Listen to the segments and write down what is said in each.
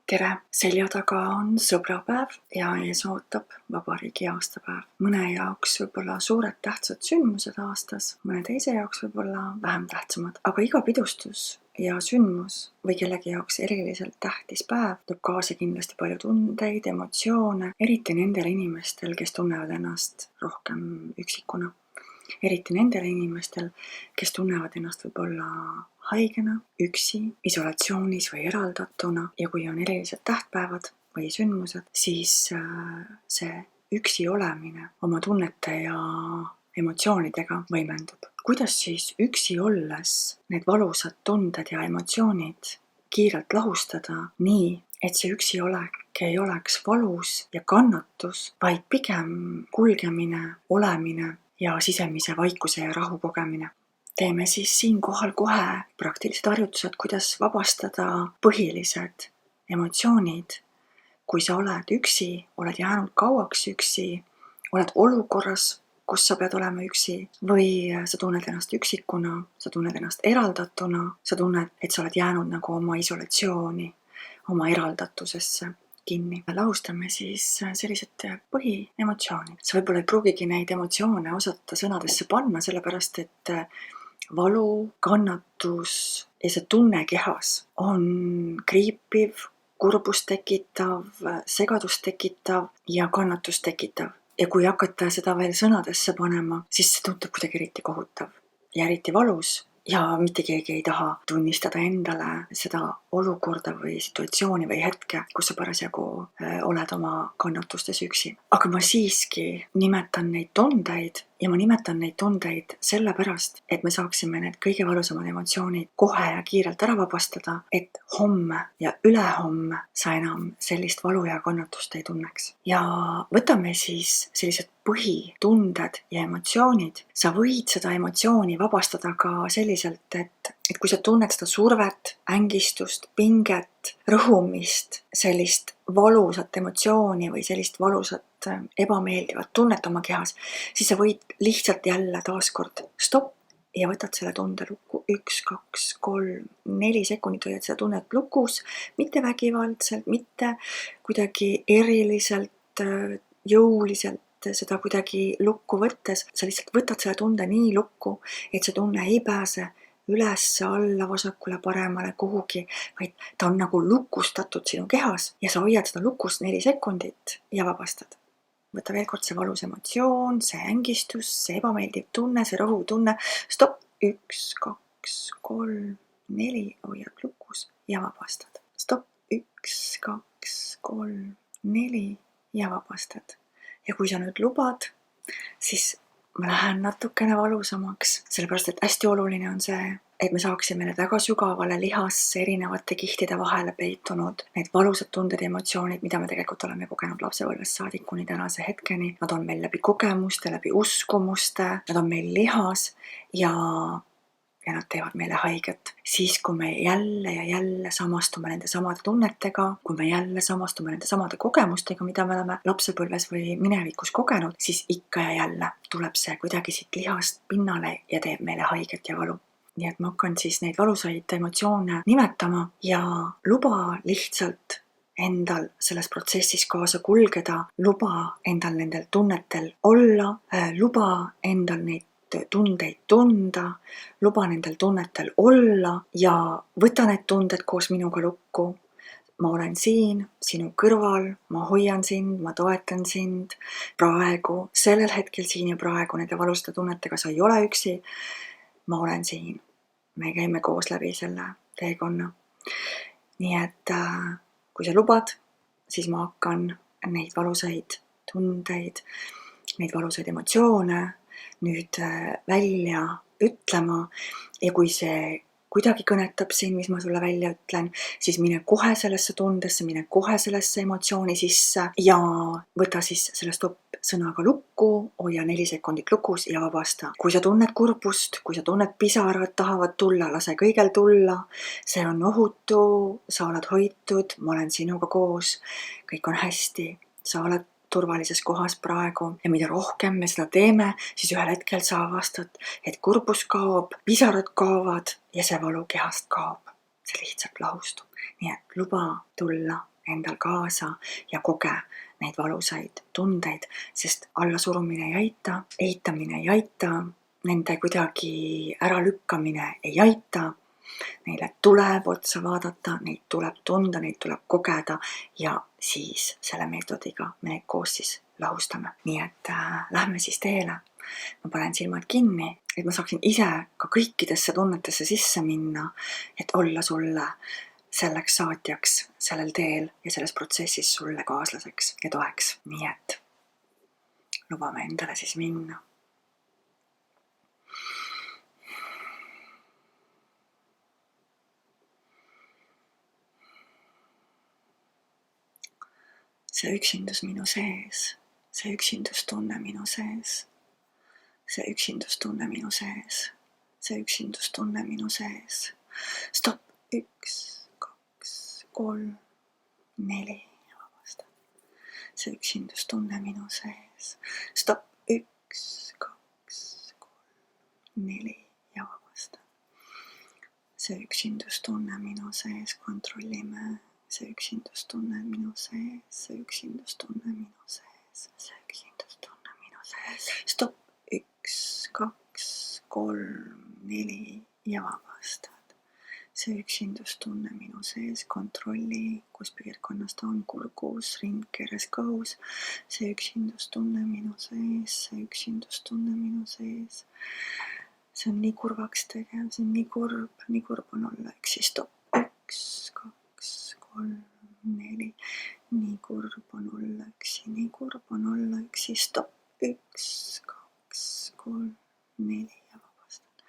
tere! Selja taga on sõbrapäev ja ees ootab vabariigi aastapäev. Mõne jaoks võib-olla suured tähtsad sündmused aastas, mõne teise jaoks võib-olla vähem tähtsamad. Aga iga pidustus ja sündmus või kellegi jaoks eriliselt tähtis päev toob kaasa kindlasti palju tundeid, emotsioone, eriti nendel inimestel, kes tunnevad ennast rohkem üksikuna. Eriti nendel inimestel, kes tunnevad ennast võib-olla haigena, üksi, isolatsioonis või eraldatuna ja kui on erilised tähtpäevad või sündmused, siis see üksi olemine oma tunnete ja emotsioonidega võimendub. Kuidas siis üksi olles need valusad tunded ja emotsioonid kiirelt lahustada nii, et see üksi olek ei oleks valus ja kannatus, vaid pigem kulgemine, olemine ja sisemise vaikuse ja rahu kogemine. Teeme siis siinkohal kohe praktilised harjutused, kuidas vabastada põhilised emotsioonid, kui sa oled üksi, oled jäänud kauaks üksi, oled olukorras, kus sa pead olema üksi või sa tunned ennast üksikuna, sa tunned ennast eraldatuna, sa tunned, et sa oled jäänud nagu oma isolatsiooni, oma eraldatusesse kinni. Lahustame siis sellised põhiemotsioonid. Sa võib-olla ei pruugigi neid emotsioone osata sõnadesse panna, sellepärast et valu, kannatus ja see tunne kehas on kriipiv, kurbust tekitav, segadust tekitav ja kannatust tekitav. Ja kui hakata seda veel sõnadesse panema, siis see tundub kuidagi eriti kohutav ja eriti valus. Ja mitte keegi ei taha tunnistada endale seda olukorda või situatsiooni või hetke, kus sa parasjagu oled oma kannatustes üksi. Aga ma siiski nimetan neid tundeid ja ma nimetan neid tundeid sellepärast, et me saaksime need kõige valusamad emotsioonid kohe ja kiirelt ära vabastada, et homme ja ülehomme sa enam sellist valu ja kannatust ei tunneks. Ja võtame siis sellised põhitunded ja emotsioonid. Sa võid seda emotsiooni vabastada ka selliselt, et kui sa tunned seda survet, ängistust, pinget, rõhumist, sellist valusat emotsiooni või sellist valusat ebameeldivat tunnet oma kehas, siis sa võid lihtsalt jälle taaskord stopp ja võtad selle tunde lukku 1, 2, 3, 4 sekundit hoiad seda tunnet lukus, mitte vägivaldselt, mitte kuidagi eriliselt jõuliselt seda kuidagi lukku võttes, sa lihtsalt võtad selle tunde nii lukku, et see tunne ei pääse üles, alla, vasakule, paremale, kuhugi, vaid ta on nagu lukustatud sinu kehas ja sa hoiad seda lukus 4 sekundit ja vabastad. Võta veel kord see valus emotsioon, see ängistus, see ebameeldiv tunne, see rõhutunne. Stopp, 1, 2, 3, 4, hoiad lukus ja vabastad. Stopp, 1, 2, 3, 4 ja vabastad. Ja kui sa nüüd lubad, siis ma lähen natukene valusamaks, sellepärast et hästi oluline on see, et me saaksime need väga sügavale lihasse erinevate kihtide vahele peitunud, need valusad tunded ja emotsioonid, mida me tegelikult oleme kogenud lapsepõlvest saadik kuni tänase hetkeni. Nad on meil läbi kogemuste, läbi uskumuste, nad on meil lihas ja nad teevad meile haiget. Siis, kui me jälle ja jälle samastume nende samade tunnetega, kui me jälle samastume nende samade kogemustega, mida me oleme lapsepõlves või minevikus kogenud, siis ikka ja jälle tuleb see kuidagi siit lihast pinnale ja teeb meile haiget ja valu. Nii et ma hakkan siis neid valusaid emotsioone nimetama ja luba lihtsalt endal selles protsessis kaasa kulgeda, luba endal nendel tunnetel olla, luba endal neid tundeid tunda, luba nendel tunnetel olla ja võta need tunded koos minuga lukku. Ma olen siin, sinu kõrval, ma hoian sind, ma toetan sind praegu, sellel hetkel siin ja praegu nende valusate tunnetega sa ei ole üksi. Ma olen siin. Me käime koos läbi selle teekonna. Nii et kui sa lubad, siis ma hakkan neid valusaid tundeid, neid valusaid emotsioone nüüd välja ütlema ja kui see kuidagi kõnetab sind, mis ma sulle välja ütlen, siis mine kohe sellesse tundesse, mine kohe sellesse emotsiooni sisse ja võta siis selle stopp sõnaga lukku, hoia 4 sekundit lukus ja vabasta. Kui sa tunned kurbust, kui sa tunned pisarad tahavad tulla, lase kõigel tulla, see on ohutu, sa oled hoitud, ma olen sinuga koos, kõik on hästi, sa oled turvalises kohas praegu ja mida rohkem me seda teeme, siis ühel hetkel sa avastad, et kurbus kaob, pisarad kaovad ja see valu kehast kaob. See lihtsalt lahustub. Nii et luba tulla endal kaasa ja koge neid valusaid tundeid, sest allasurumine ei aita, eitamine ei aita, nende kuidagi äralükkamine ei aita. Neile tuleb otsa vaadata, neid tuleb tunda, neid tuleb kogeda ja siis selle meetodiga me neid koos siis lahustame. Nii et lähme siis teele. Ma panen silmad kinni, et ma saaksin ise ka kõikidesse tunnetesse sisse minna, et olla sulle selleks saatjaks sellel teel ja selles protsessis sulle kaaslaseks ja toeks. Nii et lubame endale siis minna. See üksindus minu sees, see üksindustunne minu sees, see üksindustunne minu sees, see üksindustunne minu sees. Stopp, 1, 2, 3, 4 ja vabastan. See üksindustunne minu sees. Stopp, 1, 2, 3, 4 ja vabastan. See üksindustunne minu sees, kontrollime. See üksindustunne minu sees, see üksindustunne minu sees, see üksindustunne minu sees. Stopp, 1, 2, 3, 4 ja vabastad. See üksindustunne minu sees, kontrolli, kus piirkonnas ta on, kurgus, rindkeres, kõhus. See üksindustunne minu sees, see üksindustunne minu sees. See on nii kurvaks tegev, see on nii kurb on olla üksi. Stopp, 1, 2, 3, 4, nii kurb on olla üksi, nii kurb on olla üksi. Stopp, 1, 2, 3, 4 ja vabastan.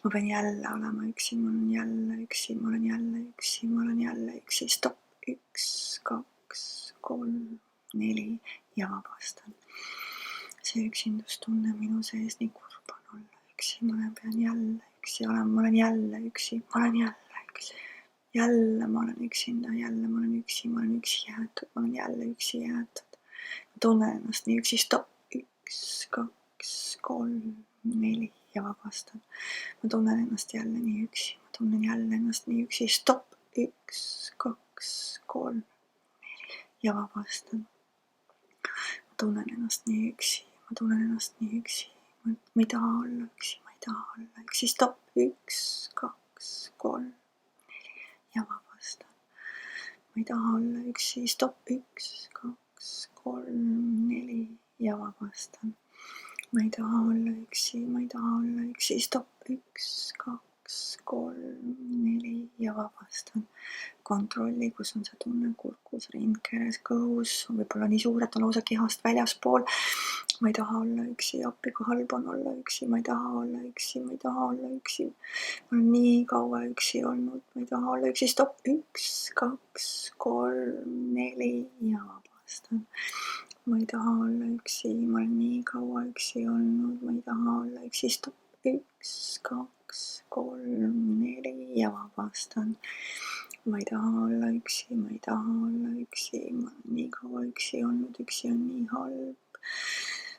Ma pean jälle olema üksi, ma olen jälle üksi, ma olen jälle üksi, ma olen jälle üksi. Stopp, 1, 2, 3, 4 ja vabastan. See üksindustunne minu sees, nii kurb on olla üksi, ma pean jälle üksi olema, ma olen jälle üksi, ma olen jälle üksi. Jälle ma olen üksinda, jälle ma olen üksi jäetud, ma olen jälle üksi jäetud. Ma tunnen ennast nii üksi. Stopp, 1, 2, 3, 4 ja vabastan. Ma tunnen ennast jälle nii üksi, ma tunnen jälle ennast nii üksi. Stopp, 1, 2, 3, 4 ja vabastan. Ma tunnen ennast nii üksi, ma tunnen ennast nii üksi. Ma ei taha olla üksi, ma ei taha olla üksi. Stopp, 1, 2, 3, ja vabastan. Ma ei taha olla üksi. Stopp, 1, 2, 3, 4 ja vabastan. Ma ei taha olla üksi, ma ei taha olla üksi. Stopp, 1, 2, 3, 4 ja vabastan. Kontrolli, kus on see tunne kurgus, rindkeres, kõhus, võib-olla nii suur, et on lausa kehast väljaspool. Ma ei taha olla üksi, appi kui halb on olla üksi, ma ei taha olla üksi, ma ei taha olla üksi. Ma olen nii kaua üksi olnud, ma ei taha olla üksi. Stopp, 1, 2, 3, 4 ja vabastan. Ma ei taha olla üksi, ma olen nii kaua üksi olnud, ma ei taha olla üksi. Stopp, 1, 2, 3, 4 ja vabastan. Ma ei taha olla üksi, ma ei taha olla üksi, ma olen nii kaua üksi olnud, üksi on nii halb.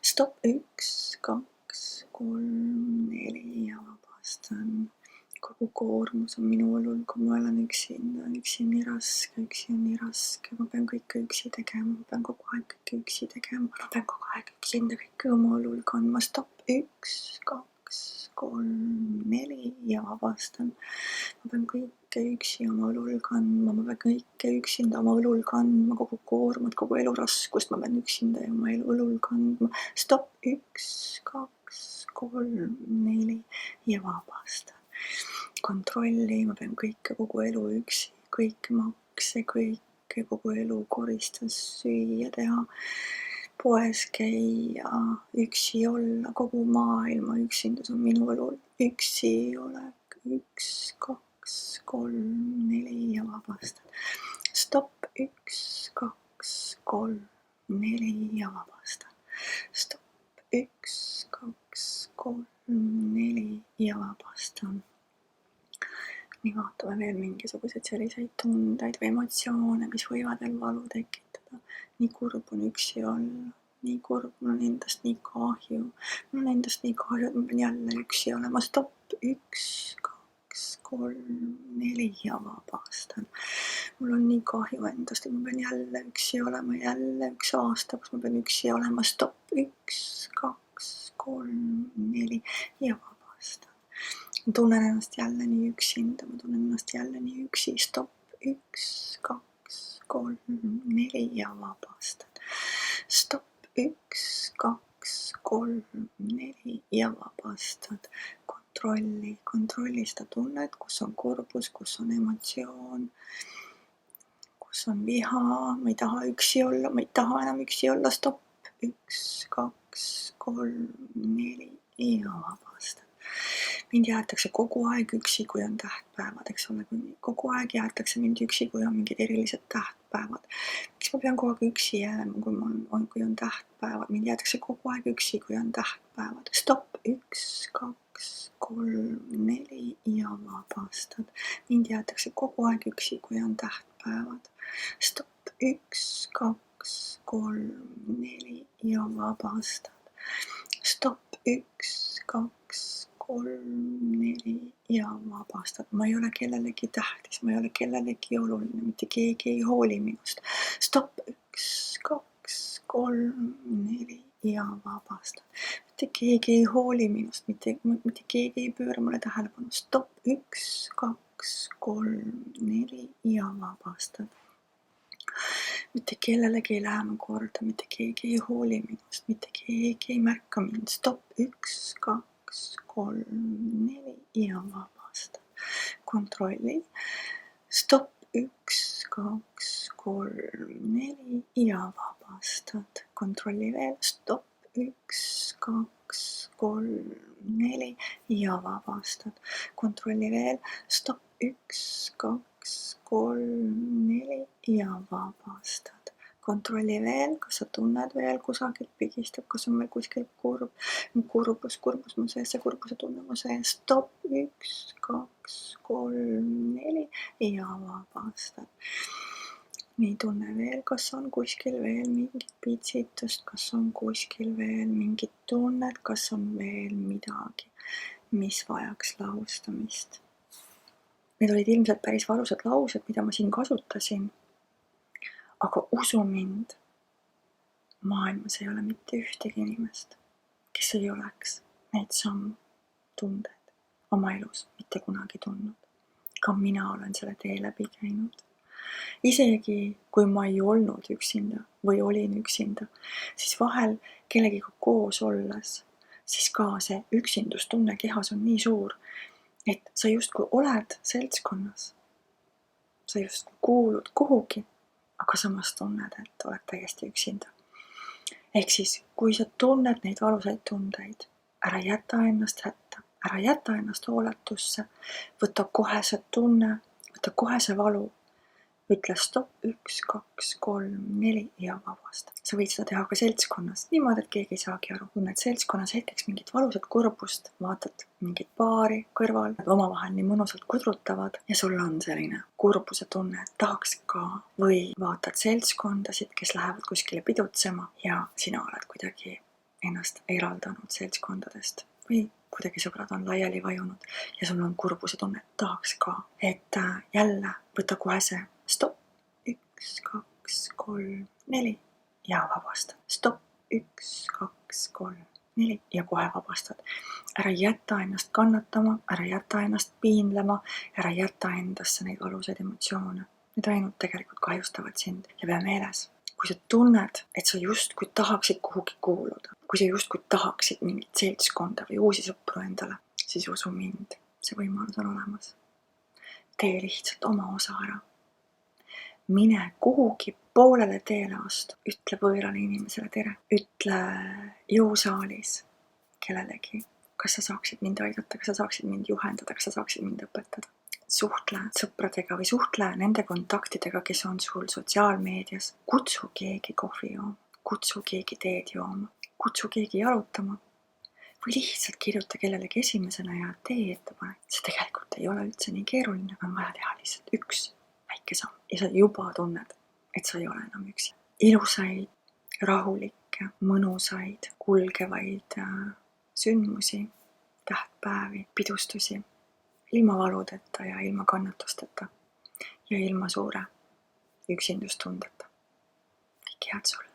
Stopp, 1, 2, 3, 4 ja vabastan. Kogu koormus on minu õlul, kui ma olen üksinda. Üksi on nii raske, üksi on nii raske. Ma pean kõike üksi tegema, ma pean kogu aeg kõike üksi tegema. Ma pean kogu aeg üksinda kõike oma õlul kandma. Stopp, 1, 2, 3, 4 ja vabastan. Ma pean kõike üksi oma õlul kandma, ma pean kõike üksinda oma õlul kandma, kogu koormat, kogu elu raskust ma pean üksinda oma õlul kandma. Stopp, 1, 2, 3, 4 ja vabastan. Kontrolli, ma pean kõike kogu elu üksi, kõiki makse, kõike kogu elu koristada, süüa teha, poes käia, üksi olla, kogu maailma üksindus on minu õlul. Üksi olek, 1, 2, 3, 4 ja vabastan. Stopp, 1, 2, 3, 4 ja vabastan. Stopp, 1, 2, 3, 4 ja vabastan. Nii vaatame veel mingisuguseid selliseid tundeid või emotsioone, mis võivad veel valu tekitada. Nii kurb on üksi olla, nii kurb, mul on endast nii kahju. Mul on endast nii kahju, et ma pean jälle üksi olema. Stopp, 1, 2, 2, 3, 4 ja vabastan. Mul on nii kahju endast, et ma pean jälle üksi olema, jälle üks aasta, kus ma pean üksi olema. Stopp, 1, 2, 3, 4 ja vabastan. Ma tunnen ennast jälle nii üksinda, ma tunnen ennast jälle nii üksi. Stopp, 1, 2, 3, 4 ja vabastan. Stopp, 1, 2, 3, 4 ja vabastad. Kontrolli seda tunnet, kus on kurbus, kus on emotsioon, kus on viha, ma ei taha üksi olla, ma ei taha enam üksi olla. Stopp, 1, 2, 3, 4 ja vabastad. Mind jäetakse kogu aeg üksi, kui on tähtpäevad, eks ole, kogu aeg jäetakse mind üksi, kui on mingid erilised tähtpäevad. Miks ma pean kogu aeg üksi jääma, kui on tähtpäevad? Mind jäetakse kogu aeg üksi, kui on tähtpäevad. Stopp, 1, 2, 3, 4 ja vabastad. Mind jäetakse kogu aeg üksi, kui on tähtpäevad. Stopp, 1, 2, 3, 4 ja vabastad. Stopp, 1, 2, 3, 4 ja vabastad. Ma ei ole kellelegi tähtis, ma ei ole kellelegi oluline, mitte keegi ei hooli minust. Stopp, 1, 2, 3, 4 ja vabastad. Mitte keegi ei hooli minust, mitte keegi ei pööra mulle tähelepanu. Stopp, 1, 2, 3, 4 ja vabastad. Mitte kellelegi ei lähe ma korda, mitte keegi ei hooli minust, mitte keegi ei märka mind. Stopp, 1, 2, 3, 4 ja vabastad. Kontrolli. Stopp, 1, 2, 3, 4 ja vabastad. Kontrolli veel. Stopp, 1, 2, 3, 4 ja vabastad. Kontrolli veel. Stopp, 1, 2, 3, 4 ja vabastad. Kontrolli veel, kas sa tunned veel kusagilt pigistab, kas on veel kuskil kurbus mu sees, see kurbuse tunne mu sees. Stopp, 1, 2, 3, 4 ja vabastad. Nii, tunne veel, kas on kuskil veel mingit pitsitust, kas on kuskil veel mingit tunnet, kas on veel midagi, mis vajaks lahustamist. Need olid ilmselt päris valusad laused, mida ma siin kasutasin. Aga usu mind, maailmas ei ole mitte ühtegi inimest, kes ei oleks neid samu tundeid oma elus mitte kunagi tundnud. Ka mina olen selle tee läbi käinud. Isegi kui ma ei olnud üksinda või olin üksinda, siis vahel kellegiga koos olles, siis ka see üksindustunne kehas on nii suur, et sa justkui oled seltskonnas. Sa justkui kuulud kuhugi, aga samas tunned, et oled täiesti üksinda. Ehk siis, kui sa tunned neid valusaid tundeid, ära jäta ennast hätta, ära jäta ennast hooletusse, võta kohe see tunne, võta kohe see valu, ütle stopp, 1, 2, 3, 4 ja vabasta. Sa võid seda teha ka seltskonnas, niimoodi, et keegi ei saagi aru. Tunned seltskonnas hetkeks mingit valusat kurbust, vaatad mingit paari kõrval, omavahel nii mõnusalt kudrutavad ja sul on selline kurbuse tunne, et tahaks ka. Või vaatad seltskondasid, kes lähevad kuskile pidutsema ja sina oled kuidagi ennast eraldanud seltskondadest. Või kuidagi sõbrad on laiali vajunud ja sul on kurbuse tunne, et tahaks ka. Et jälle võta kohe see stopp, 1, 2, 3, 4 ja vabasta. Stopp, 1, 2, 3, 4 ja kohe vabastad. Ära jäta ennast kannatama, ära jäta ennast piinlema, ära jäta endasse neid valusaid emotsioone. Need ainult tegelikult kahjustavad sind ja pea meeles. Kui sa tunned, et sa justkui tahaksid kuhugi kuuluda, kui sa justkui tahaksid mingit seltskonda või uusi sõpru endale, siis usu mind, see võimalus on olemas. Tee lihtsalt oma osa ära. Mine kuhugi poolele teele vastu, ütle võõrale inimesele tere, ütle jõusaalis kellelegi, kas sa saaksid mind aidata, kas sa saaksid mind juhendada, kas sa saaksid mind õpetada. Suhtle sõpradega või suhtle nende kontaktidega, kes on sul sotsiaalmeedias. Kutsu keegi kohvi jooma, kutsu keegi teed jooma, kutsu keegi jalutama või lihtsalt kirjuta kellelegi esimesena ja tee ettepanek. See tegelikult ei ole üldse nii keeruline, on vaja teha lihtsalt üks väike samm ja sa juba tunned, et sa ei ole enam üksi. Ilusaid, rahulikke, mõnusaid, kulgevaid sündmusi, tähtpäevi, pidustusi ilma valudeta ja ilma kannatusteta ja ilma suure üksindustundeta. Kõike head sulle!